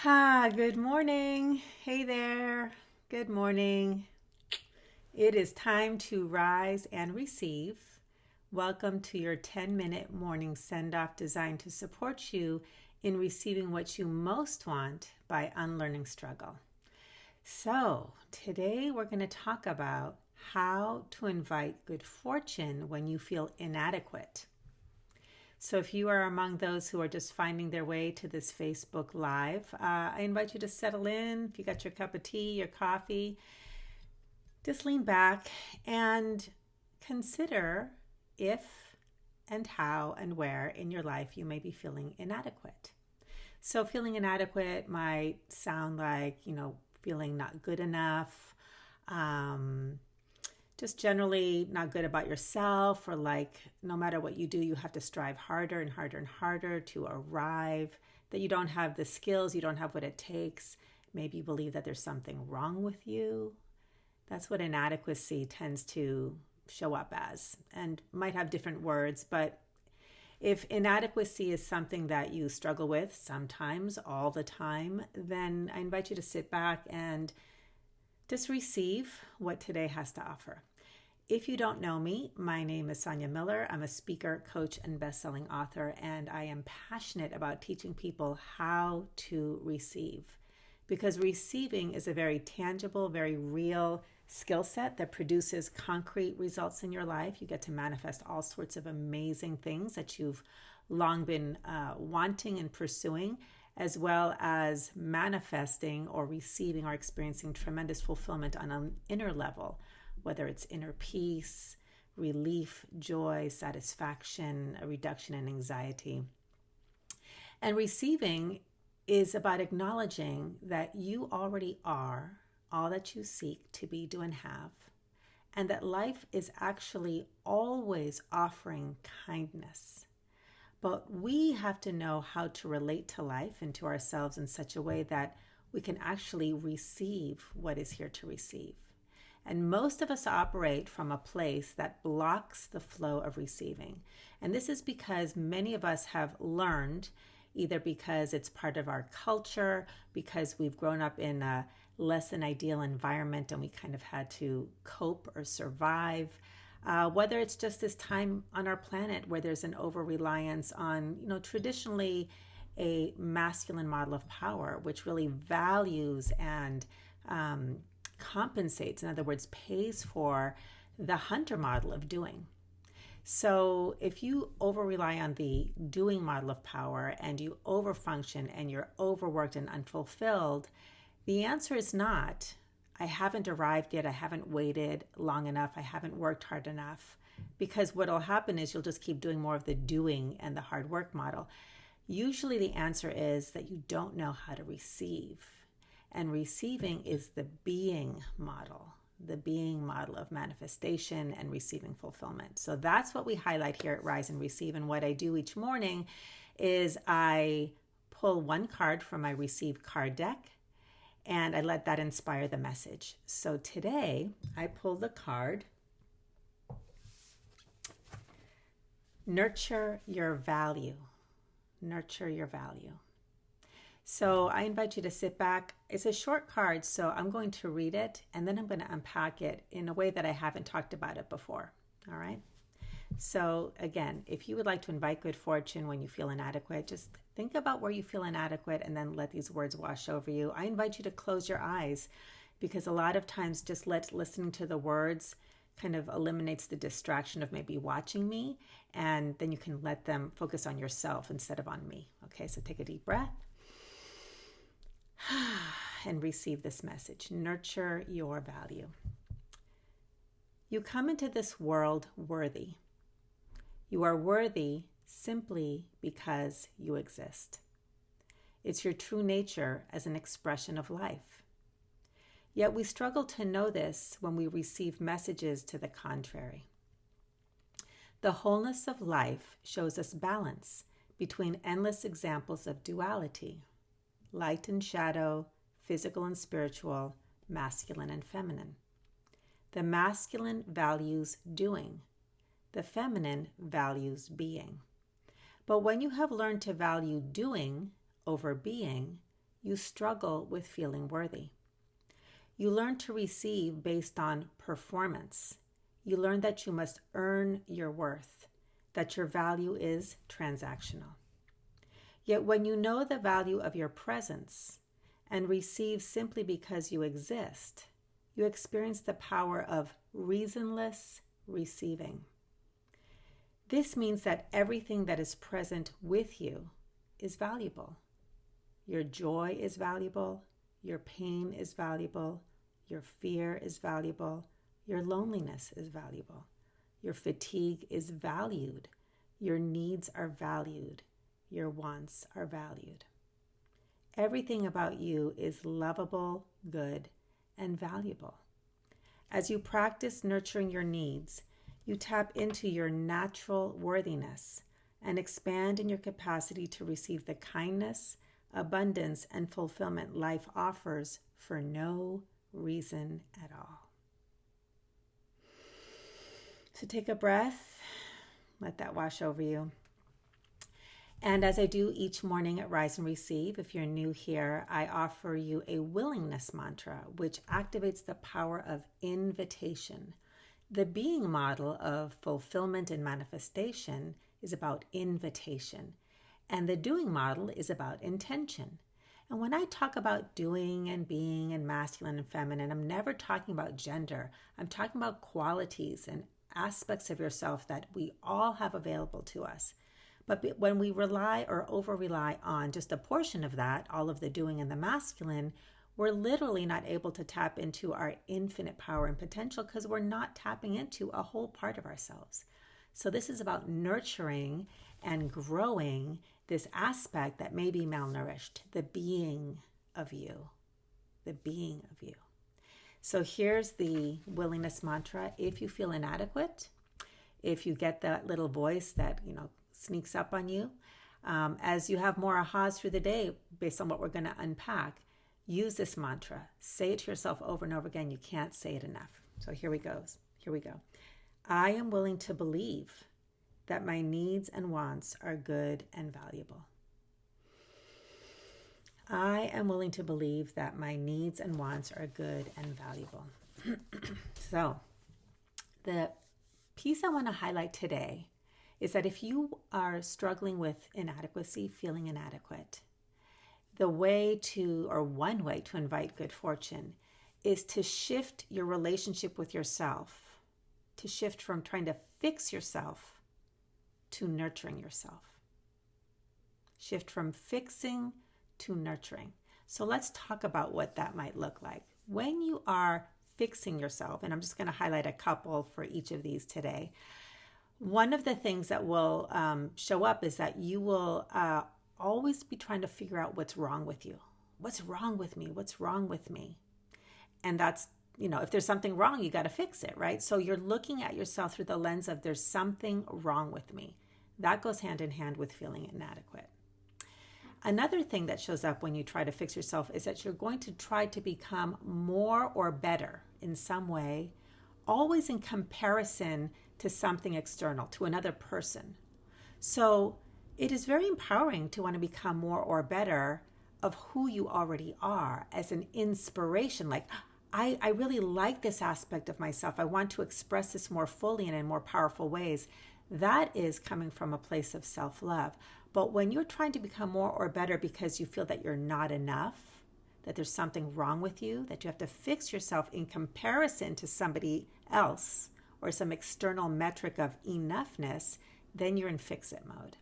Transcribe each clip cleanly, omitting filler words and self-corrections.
Good morning. Hey there. Good morning. It is time to rise and receive. Welcome to your 10-minute morning send off designed to support you in receiving what you most want by unlearning struggle. So, today we're going to talk about how to invite good fortune when you feel inadequate. So, if you are among those who are just finding their way to this Facebook Live, I invite you to settle in. If you got your cup of tea, your coffee, just lean back and consider if and how and where in your life you may be feeling inadequate. So, feeling inadequate might sound like, feeling not good enough. Just generally not good about yourself, or like no matter what you do, you have to strive harder and harder and harder to arrive, that you don't have the skills, you don't have what it takes. Maybe you believe that there's something wrong with you. That's what inadequacy tends to show up as, and might have different words, but if inadequacy is something that you struggle with sometimes, all the time, then I invite you to sit back and just receive what today has to offer. If you don't know me, my name is Sonia Miller. I'm a speaker, coach, and best-selling author, and I am passionate about teaching people how to receive, because receiving is a very tangible, very real skill set that produces concrete results in your life. You get to manifest all sorts of amazing things that you've long been wanting and pursuing, as well as manifesting or receiving or experiencing tremendous fulfillment on an inner level, whether it's inner peace, relief, joy, satisfaction, a reduction in anxiety. And receiving is about acknowledging that you already are all that you seek to be, do, and have, and that life is actually always offering kindness. But we have to know how to relate to life and to ourselves in such a way that we can actually receive what is here to receive. And most of us operate from a place that blocks the flow of receiving. And this is because many of us have learned, either because it's part of our culture, because we've grown up in a less than ideal environment and we kind of had to cope or survive, whether it's just this time on our planet where there's an over-reliance on, traditionally a masculine model of power, which really values and compensates, in other words, pays for the hunter model of doing. So if you over-rely on the doing model of power and you overfunction and you're overworked and unfulfilled, the answer is not, I haven't arrived yet, I haven't waited long enough, I haven't worked hard enough. Because what will happen is you'll just keep doing more of the doing and the hard work model. Usually the answer is that you don't know how to receive. And receiving is the being model of manifestation and receiving fulfillment. So that's what we highlight here at Rise and Receive. And what I do each morning is I pull one card from my Receive card deck and I let that inspire the message. So today I pull the card, Nurture Your Value. Nurture Your Value. So I invite you to sit back. It's a short card, so I'm going to read it and then I'm going to unpack it in a way that I haven't talked about it before. All right. So again, if you would like to invite good fortune when you feel inadequate, just think about where you feel inadequate and then let these words wash over you. I invite you to close your eyes, because a lot of times just listening to the words kind of eliminates the distraction of maybe watching me, and then you can let them focus on yourself instead of on me. Okay, so take a deep breath and receive this message. Nurture your value. You come into this world worthy. You are worthy simply because you exist. It's your true nature as an expression of life. Yet we struggle to know this when we receive messages to the contrary. The wholeness of life shows us balance between endless examples of duality, light and shadow, physical and spiritual, masculine and feminine. The masculine values doing. The feminine values being. But when you have learned to value doing over being, you struggle with feeling worthy. You learn to receive based on performance. You learn that you must earn your worth, that your value is transactional. Yet when you know the value of your presence and receive simply because you exist, you experience the power of reasonless receiving. This means that everything that is present with you is valuable. Your joy is valuable. Your pain is valuable. Your fear is valuable. Your loneliness is valuable. Your fatigue is valued. Your needs are valued. Your wants are valued. Everything about you is lovable, good, and valuable. As you practice nurturing your needs, you tap into your natural worthiness and expand in your capacity to receive the kindness, abundance, and fulfillment life offers for no reason at all. So take a breath, let that wash over you. And as I do each morning at Rise and Receive, if you're new here, I offer you a willingness mantra, which activates the power of invitation. The being model of fulfillment and manifestation is about invitation, and the doing model is about intention. And when I talk about doing and being and masculine and feminine, I'm never talking about gender. I'm talking about qualities and aspects of yourself that we all have available to us. But when we rely or over-rely on just a portion of that, all of the doing and the masculine, we're literally not able to tap into our infinite power and potential because we're not tapping into a whole part of ourselves. So this is about nurturing and growing this aspect that may be malnourished, the being of you, the being of you. So here's the willingness mantra. If you feel inadequate, if you get that little voice that, sneaks up on you, as you have more ahas through the day based on what we're going to unpack, use this mantra. Say it to yourself over and over again. You can't say it enough. So here we go. I am willing to believe that my needs and wants are good and valuable. I am willing to believe that my needs and wants are good and valuable. So the piece I want to highlight today is that if you are struggling with inadequacy, feeling inadequate, one way to invite good fortune is to shift your relationship with yourself, to shift from trying to fix yourself to nurturing yourself. Shift from fixing to nurturing. So let's talk about what that might look like. When you are fixing yourself, and I'm just going to highlight a couple for each of these today, one of the things that will show up is that you will always be trying to figure out what's wrong with you. What's wrong with me? What's wrong with me? And that's, if there's something wrong, you got to fix it, right? So you're looking at yourself through the lens of there's something wrong with me. That goes hand in hand with feeling inadequate. Another thing that shows up when you try to fix yourself is that you're going to try to become more or better in some way, always in comparison to something external, to another person. So it is very empowering to want to become more or better of who you already are as an inspiration. Like, I really like this aspect of myself. I want to express this more fully and in more powerful ways. That is coming from a place of self-love. But when you're trying to become more or better because you feel that you're not enough, that there's something wrong with you, that you have to fix yourself in comparison to somebody else or some external metric of enoughness, then you're in fix-it mode.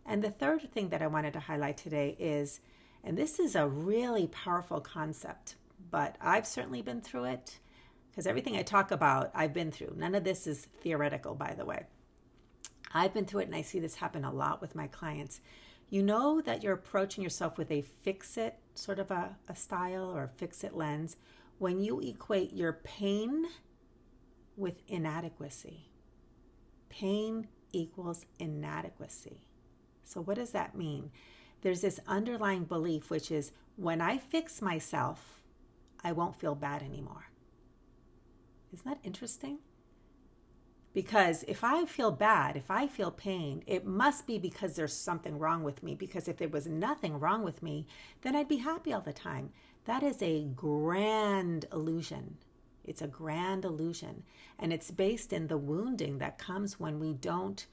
And the third thing that I wanted to highlight today is, and this is a really powerful concept, but I've certainly been through it, because everything I talk about, I've been through. None of this is theoretical, by the way. I've been through it, and I see this happen a lot with my clients. You know that you're approaching yourself with a fix-it sort of a style or fix-it lens when you equate your pain with inadequacy. Pain equals inadequacy. So what does that mean? There's this underlying belief, which is when I fix myself, I won't feel bad anymore. Isn't that interesting? Because if I feel bad, if I feel pain, it must be because there's something wrong with me. Because if there was nothing wrong with me, then I'd be happy all the time. That is a grand illusion. It's a grand illusion. And it's based in the wounding that comes when we don't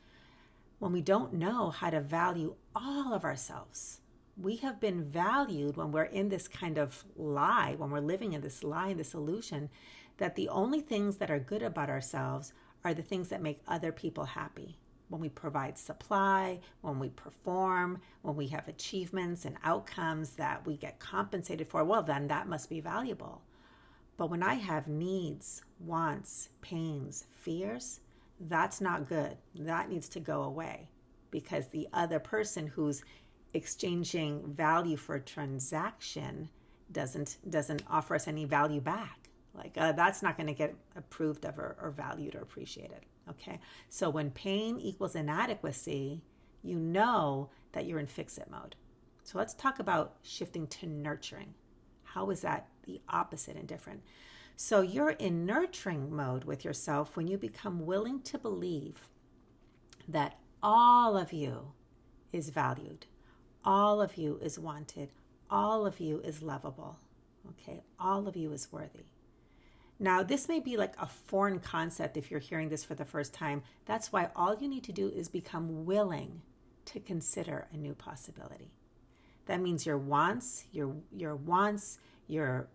know how to value all of ourselves. We have been valued when we're in this kind of lie, when we're living in this lie, this illusion, that the only things that are good about ourselves are the things that make other people happy. When we provide supply, when we perform, when we have achievements and outcomes that we get compensated for, well, then that must be valuable. But when I have needs, wants, pains, fears, that's not good. That needs to go away, because the other person who's exchanging value for a transaction doesn't offer us any value back. Like that's not going to get approved of or valued or appreciated. Okay. So when pain equals inadequacy, you know that you're in fix-it mode. So let's talk about shifting to nurturing. How is that the opposite and different? So you're in nurturing mode with yourself when you become willing to believe that all of you is valued. All of you is wanted. All of you is lovable. Okay. All of you is worthy. Now, this may be like a foreign concept if you're hearing this for the first time. That's why all you need to do is become willing to consider a new possibility. That means your wants, your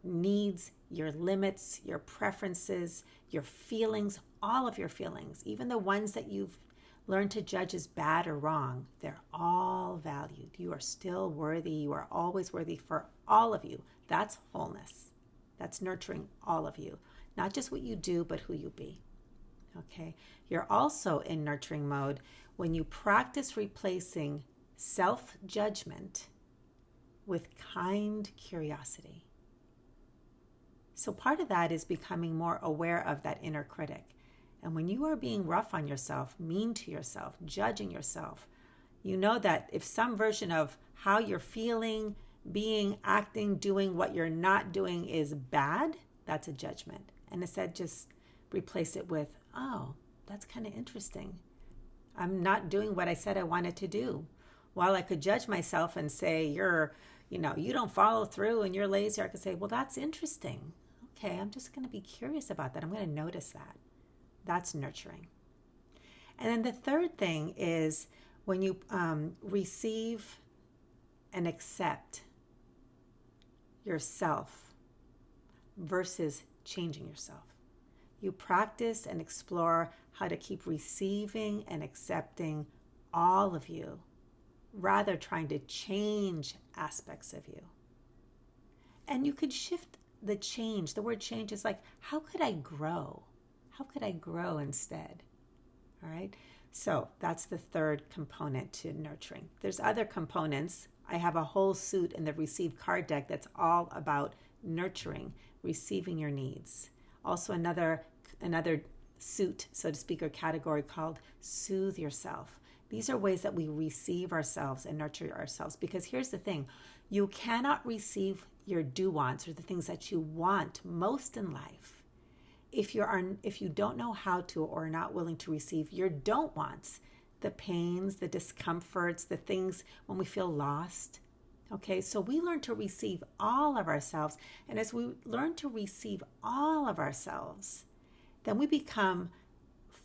needs, your limits, your preferences, your feelings, all of your feelings, even the ones that you've learned to judge as bad or wrong, they're all valued. You are still worthy. You are always worthy for all of you. That's wholeness. That's nurturing all of you. Not just what you do, but who you be. Okay? You're also in nurturing mode when you practice replacing self-judgment with kind curiosity. So part of that is becoming more aware of that inner critic. And when you are being rough on yourself, mean to yourself, judging yourself, you know that if some version of how you're feeling, being, acting, doing what you're not doing is bad, that's a judgment. And instead, just replace it with, oh, that's kind of interesting. I'm not doing what I said I wanted to do. While I could judge myself and say, you don't follow through and you're lazy, I could say, well, that's interesting. Okay, I'm just going to be curious about that. I'm going to notice that. That's nurturing. And then the third thing is when you receive and accept yourself versus changing yourself. You practice and explore how to keep receiving and accepting all of you, rather trying to change aspects of you. And you could shift the change. The word change is like, how could I grow? How could I grow instead? All right. So that's the third component to nurturing. There's other components. I have a whole suit in the Receive card deck that's all about nurturing, receiving your needs. Also another suit, so to speak, or category called Soothe Yourself. These are ways that we receive ourselves and nurture ourselves. Because here's the thing, you cannot receive your do-wants or the things that you want most in life if you don't know how to or are not willing to receive your don't wants, the pains, the discomforts, the things when we feel lost. Okay, so we learn to receive all of ourselves. And as we learn to receive all of ourselves, then we become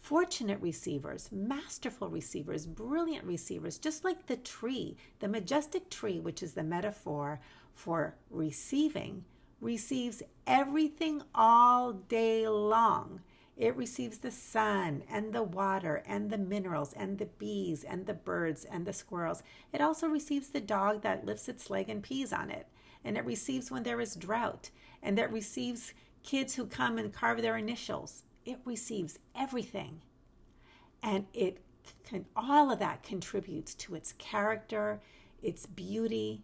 fortunate receivers, masterful receivers, brilliant receivers, just like the tree, the majestic tree, which is the metaphor for receiving, receives everything all day long. It receives the sun and the water and the minerals and the bees and the birds and the squirrels. It also receives the dog that lifts its leg and pees on it. And it receives when there is drought. And it receives kids who come and carve their initials. It receives everything. And all of that contributes to its character, its beauty.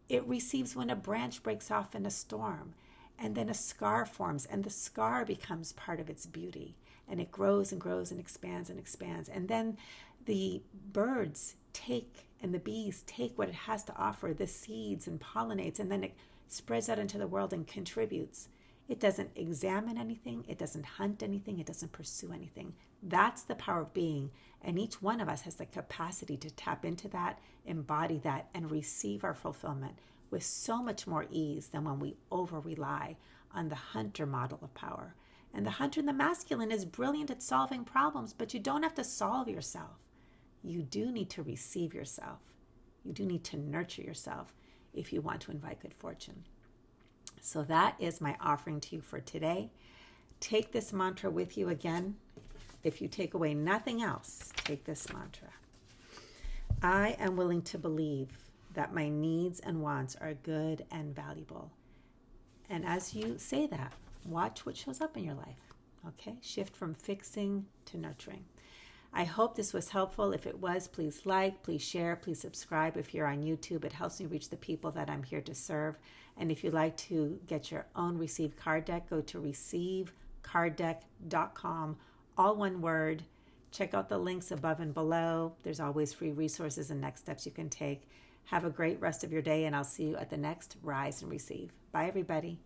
It receives when a branch breaks off in a storm. And then a scar forms, and the scar becomes part of its beauty. And it grows and grows and expands and expands. And then the birds take, and the bees take what it has to offer, the seeds and pollinates, and then it spreads out into the world and contributes. It doesn't examine anything. It doesn't hunt anything. It doesn't pursue anything. That's the power of being. And each one of us has the capacity to tap into that, embody that, and receive our fulfillment with so much more ease than when we over rely on the hunter model of power. And the hunter in the masculine is brilliant at solving problems, but you don't have to solve yourself. You do need to receive yourself. You do need to nurture yourself if you want to invite good fortune. So that is my offering to you for today. Take this mantra with you again. If you take away nothing else, take this mantra. I am willing to believe that my needs and wants are good and valuable. And as you say that, watch what shows up in your life. Okay? Shift from fixing to nurturing. I hope this was helpful. If it was, please like, please share, please subscribe. If you're on YouTube, it helps me reach the people that I'm here to serve. And if you'd like to get your own Receive card deck, go to receiveCardDeck.com, all one word. Check out the links above and below. There's always free resources and next steps you can take. Have a great rest of your day, and I'll see you at the next Rise and Receive. Bye, everybody.